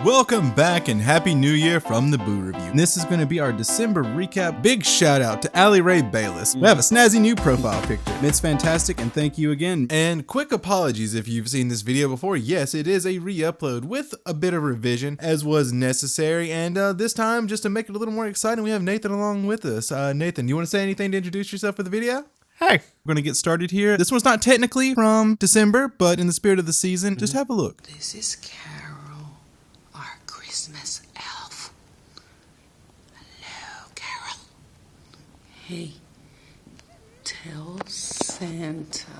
Welcome back and Happy New Year from the Boo Review. And this is going to be our December recap. Big shout out to Allie Ray Bayless. We have a snazzy new profile picture. It's fantastic and thank you again. And quick apologies if you've seen this video before. Yes, it is a re-upload with a bit of revision as was necessary. And this time, just to make it a little more exciting, we have Nathan along with us. Nathan, you want to say anything to introduce yourself for the video? Hey, we're going to get started here. This one's not technically from December, but in the spirit of the season, just have a look. This is Carol, our Christmas elf. Hello, Carol. Hey, tell Santa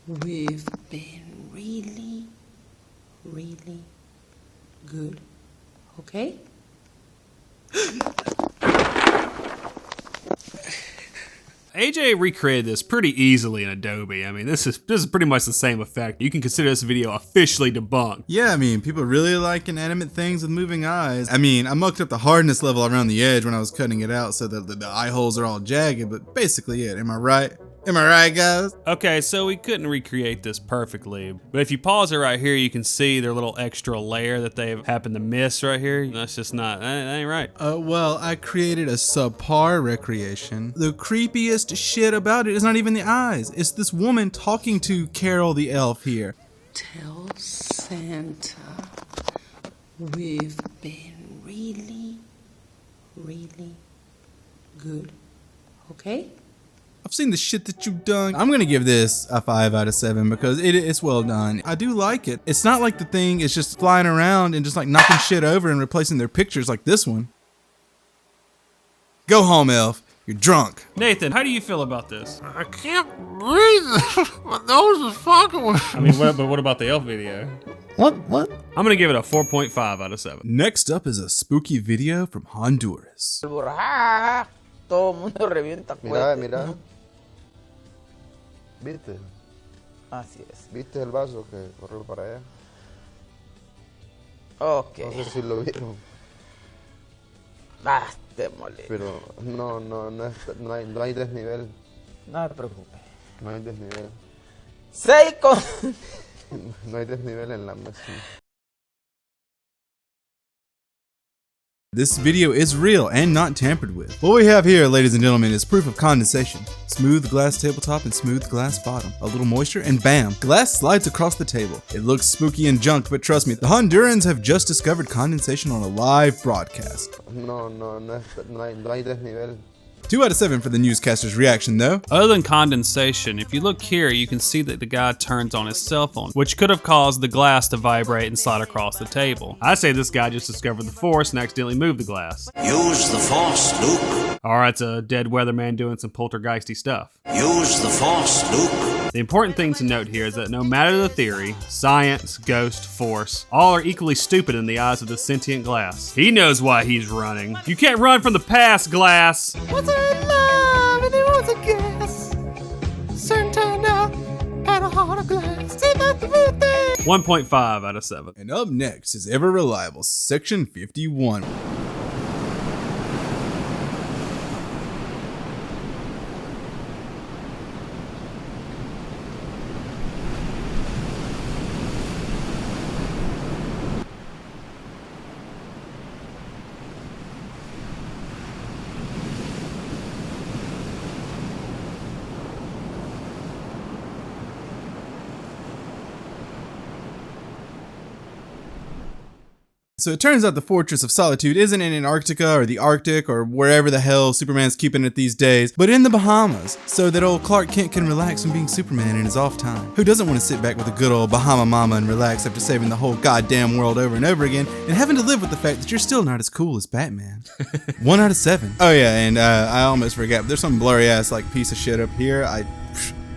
we've been really, really good, okay? AJ recreated this pretty easily in Adobe. I mean, this is pretty much the same effect. You can consider this video officially debunked. Yeah, I mean, people really like inanimate things with moving eyes. I mean, I mucked up the hardness level around the edge when I was cutting it out so that the eye holes are all jagged, but basically it. Am I right? Am I right, guys? Okay, so we couldn't recreate this perfectly, but if you pause it right here, you can see their little extra layer that they happened to miss right here. That's just not, that ain't right. Well, I created a subpar recreation. The creepiest shit about it is not even the eyes. It's this woman talking to Carol the elf here. Tell Santa we've been really, really good, okay? I've seen the shit that you've done. I'm gonna give this a 5 out of 7 because it's well done. I do like it. It's not like the thing is just flying around and just like knocking shit over and replacing their pictures like this one. Go home, elf. You're drunk. Nathan, how do you feel about this? I can't breathe. My nose is fucking with I mean, but what about the elf video? What? I'm gonna give it a 4.5 out of 7. Next up is a spooky video from Honduras. Todo el mundo revienta Mira, cohetes. mira. ¿Viste? Así es. ¿Viste el vaso que corrió para allá? Ok. No sé si lo vieron, Ah, te molesta. pero no hay desnivel. No te preocupes. No hay desnivel. 6 con... No hay desnivel en la mesa. This video is real and not tampered with. What we have here, ladies and gentlemen, is proof of condensation. Smooth glass tabletop and smooth glass bottom. A little moisture and bam, glass slides across the table. It looks spooky and junk, but trust me, the Hondurans have just discovered condensation on a live broadcast. No hay desnivel. 2 out of 7 for the newscaster's reaction though. Other than condensation, if you look here, you can see that the guy turns on his cell phone, which could have caused the glass to vibrate and slide across the table. I say this guy just discovered the force and accidentally moved the glass. Use the force, Luke. Or it's a dead weatherman doing some poltergeisty stuff. Use the force, Luke. The important thing to note here is that no matter the theory, science, ghost, force, all are equally stupid in the eyes of the sentient glass. He knows why he's running. You can't run from the past, glass. Was in love and it was a guess. Soon turned out had a heart of glass. See that the real thing. 1.5 out of 7. And up next is ever reliable Section 51. So it turns out the Fortress of Solitude isn't in Antarctica or the Arctic or wherever the hell Superman's keeping it these days, but in the Bahamas, so that old Clark Kent can relax from being Superman in his off time. Who doesn't want to sit back with a good old Bahama mama and relax after saving the whole goddamn world over and over again and having to live with the fact that you're still not as cool as Batman? 1 out of 7. Oh yeah, and I almost forgot, but there's some blurry ass like piece of shit up here.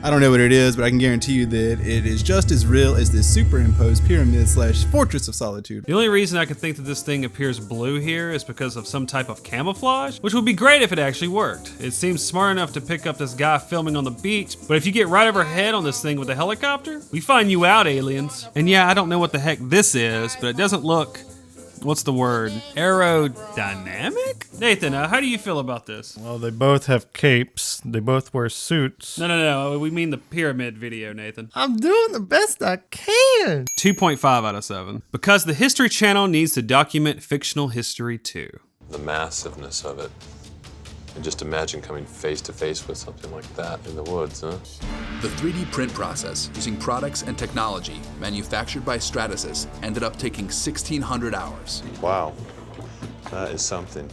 I don't know what it is, but I can guarantee you that it is just as real as this superimposed pyramid / Fortress of Solitude. The only reason I can think that this thing appears blue here is because of some type of camouflage, which would be great if it actually worked. It seems smart enough to pick up this guy filming on the beach, but if you get right overhead on this thing with a helicopter, we find you out, aliens. And yeah, I don't know what the heck this is, but it doesn't look what's the word? Aerodynamic? Nathan, how do you feel about this? Well, they both have capes. They both wear suits. No. We mean the pyramid video, Nathan. I'm doing the best I can. 2.5 out of 7. Because the History Channel needs to document fictional history too. The massiveness of it. And just imagine coming face to face with something like that in the woods, huh? The 3D print process, using products and technology manufactured by Stratasys, ended up taking 1,600 hours. Wow, that is something.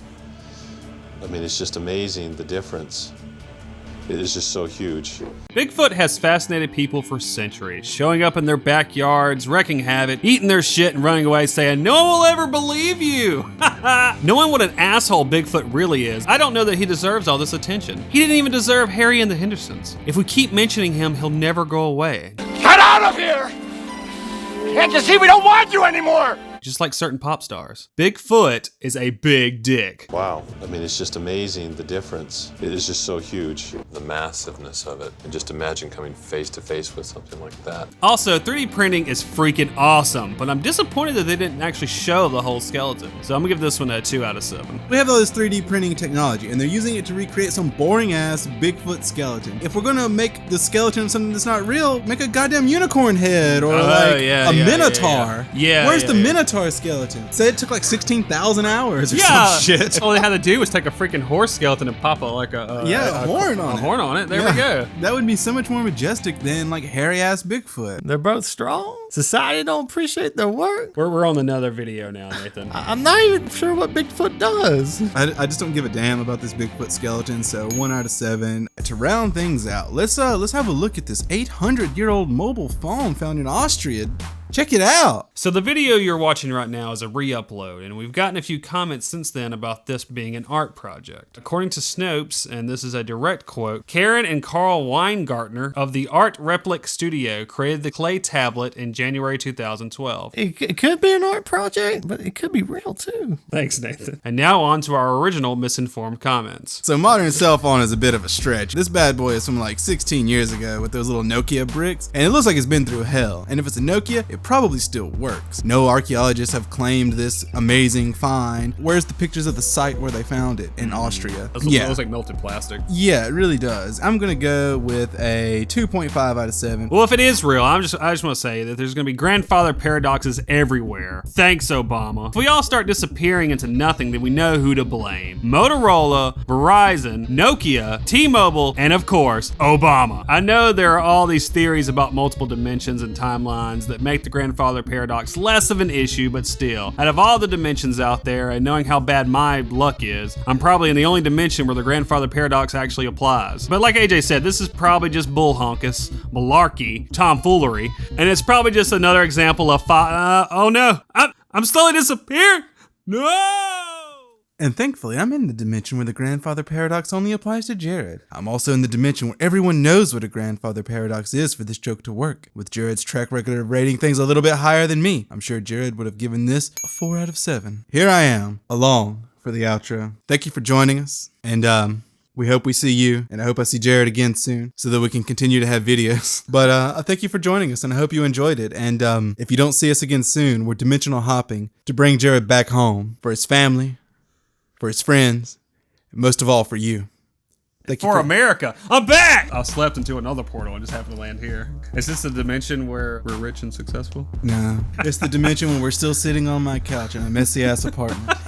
I mean, it's just amazing, the difference. It is just so huge. Bigfoot has fascinated people for centuries, showing up in their backyards, wrecking havoc, eating their shit and running away saying, "No one will ever believe you." Knowing what an asshole Bigfoot really is, I don't know that he deserves all this attention. He didn't even deserve Harry and the Hendersons. If we keep mentioning him, he'll never go away. Get out of here! Can't you see we don't want you anymore? Just like certain pop stars. Bigfoot is a big dick. Wow, I mean, it's just amazing, the difference. It is just so huge. The massiveness of it. And just imagine coming face to face with something like that. Also, 3D printing is freaking awesome, but I'm disappointed that they didn't actually show the whole skeleton. So I'm gonna give this one a 2 out of 7. We have all this 3D printing technology, and they're using it to recreate some boring-ass Bigfoot skeleton. If we're gonna make the skeleton something that's not real, make a goddamn unicorn head or a minotaur. Yeah. Where's the minotaur skeleton? Say it took like 16,000 hours or some shit. All they had to do was take a freaking horse skeleton and pop a horn on it. horn on it. There we go. That would be so much more majestic than like hairy-ass Bigfoot. They're both strong. Society don't appreciate their work. We're on another video now, Nathan. I'm not even sure what Bigfoot does. I just don't give a damn about this Bigfoot skeleton, so 1 out of 7. To round things out, let's have a look at this 800-year-old mobile phone found in Austria. Check it out. So the video you're watching right now is a re-upload, and we've gotten a few comments since then about this being an art project. According to Snopes, and this is a direct quote, Karen and Carl Weingartner of the Art Replic Studio created the clay tablet in January 2012. It could be an art project, but it could be real too. Thanks, Nathan. And now on to our original misinformed comments. So modern cell phone is a bit of a stretch. This bad boy is from like 16 years ago with those little Nokia bricks, and it looks like it's been through hell. And if it's a Nokia, it probably still works. No archaeologists have claimed this amazing find. Where's the pictures of the site where they found it in Austria? It looks like melted plastic. Yeah, it really does. I'm gonna go with a 2.5 out of 7. Well, if it is real, I just want to say that there's going to be grandfather paradoxes everywhere. Thanks, Obama. If we all start disappearing into nothing, then we know who to blame. Motorola, Verizon, Nokia, T-Mobile, and of course, Obama. I know there are all these theories about multiple dimensions and timelines that make the grandfather paradox less of an issue, but still, out of all the dimensions out there, and knowing how bad my luck is, I'm probably in the only dimension where the grandfather paradox actually applies. But like AJ said, this is probably just bull honkus, malarkey, tomfoolery, and it's probably just another example of oh no, I'm slowly disappearing. No! And thankfully, I'm in the dimension where the grandfather paradox only applies to Jared. I'm also in the dimension where everyone knows what a grandfather paradox is for this joke to work. With Jared's track record of rating things a little bit higher than me, I'm sure Jared would have given this a 4 out of 7. Here I am, along for the outro. Thank you for joining us, and we hope we see you, and I hope I see Jared again soon so that we can continue to have videos. But I thank you for joining us, and I hope you enjoyed it. And if you don't see us again soon, we're dimensional hopping to bring Jared back home for his family, for his friends, and most of all for you. Thank you for America. I'm back! I slept into another portal and just happened to land here. Is this the dimension where we're rich and successful? No, it's the dimension when we're still sitting on my couch in a messy ass apartment.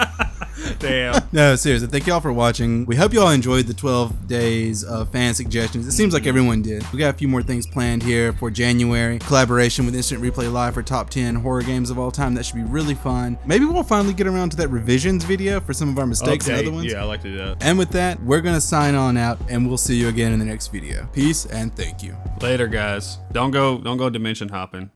Damn. No, seriously, thank y'all for watching. We hope y'all enjoyed the 12 days of fan suggestions. It seems like everyone did. We got a few more things planned here for January. Collaboration with Instant Replay Live for top 10 horror games of all time. That should be really fun. Maybe we'll finally get around to that revisions video for some of our mistakes and other ones. Yeah, I like to do that. And with that, we're gonna sign on out, and we'll see you again in the next video. Peace and thank you. Later, guys. Don't go dimension hopping.